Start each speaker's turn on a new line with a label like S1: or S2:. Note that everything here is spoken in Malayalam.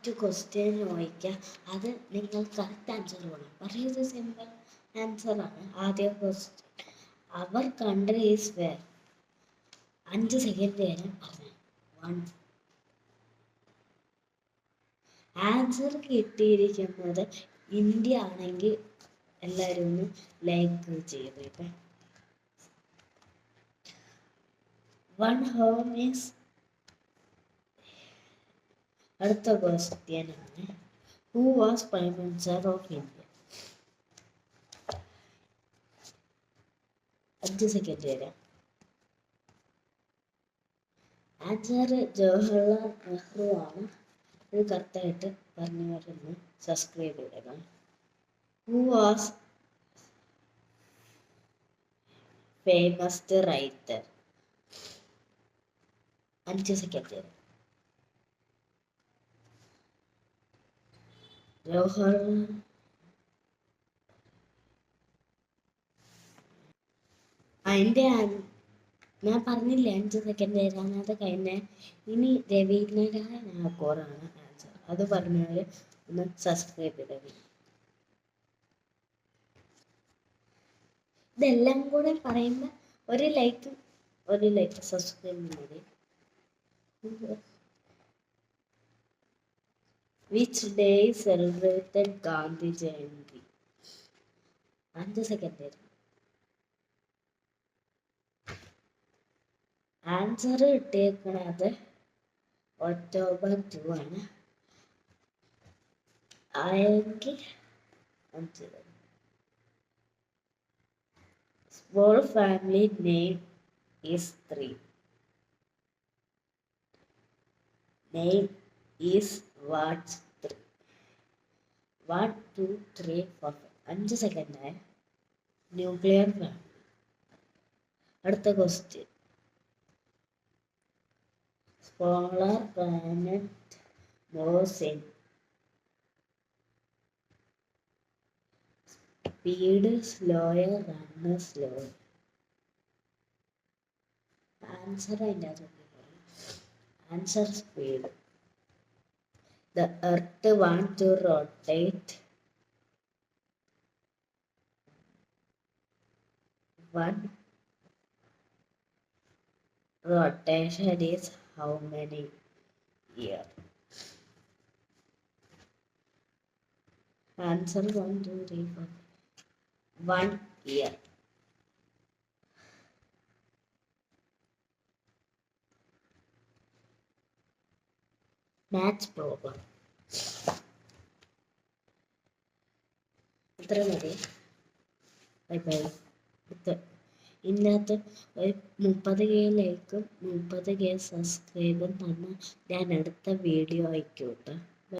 S1: ഫസ്റ്റ് ക്വസ്റ്റ്യൻ ചോദിക്കുക, അത് നിങ്ങൾ കറക്റ്റ് ആൻസർ വേണം. പറയുന്നത് സിമ്പിൾ ആൻസറാണ്. ആദ്യ question, our country is where. 5 second വരെ പറഞ്ഞു. 1. ആൻസർ കിട്ടിയിരിക്കുന്നത് ഇന്ത്യ ആണെങ്കിൽ എല്ലാവരും ഒന്ന് ലൈക്ക് ചെയ്തേക്കെ. 1 ഹോം ഈസ്. അടുത്ത ക്വസ്റ്റ്യൻ ആണ്, who was prime minister of India? 5 second വരെ. ആൻസർ ജവഹർലാൽ നെഹ്റു ആണ്. ഇത് കറക്റ്റായിട്ട് പറഞ്ഞവരൊന്ന് സബ്സ്ക്രൈബ് ചെയ്യുക. Who was famous writer? 5 second വരെ. ജവഹർലാൽ. അതിൻ്റെ ഞാൻ പറഞ്ഞില്ലേ 5 സെക്കൻഡ് വരാൻ, അത് കഴിഞ്ഞ. ഇനി രവീന്ദ്രനാഥ ടാഗോറാണ് ആൻസർ. അത് പറഞ്ഞവർ ഒന്ന് സബ്സ്ക്രൈബ് ചെയ്തത്. ഇതെല്ലാം കൂടെ പറയുമ്പോൾ ഒരു ലൈക്ക് സബ്സ്ക്രൈബ് മതി. Which day celebrated Gandhi Jayanti? 5 second വരും. ആൻസർ കിട്ടിയേക്കണത് ഒക്ടോബർ 2 ആണ്. ആയെങ്കിൽ small family name is 3. Name is what? 3. 1, 2, 3, 4. 5 second. Nuclear family. അടുത്ത question, smaller planet moves in speed slower than slow. Answer അതിൻ്റെ answer speed. The earth wants to rotate 1 rotation is how many years? Answer 1, 2, 3, 4. 1 year. Maths problem. ഇത്ര മതി. Bye bye. ഇതിനകത്ത് ഒരു 30K ലൈക്കും 30K സബ്സ്ക്രൈബും തന്നാൽ ഞാൻ അടുത്ത വീഡിയോ അയക്കും കേട്ടോ.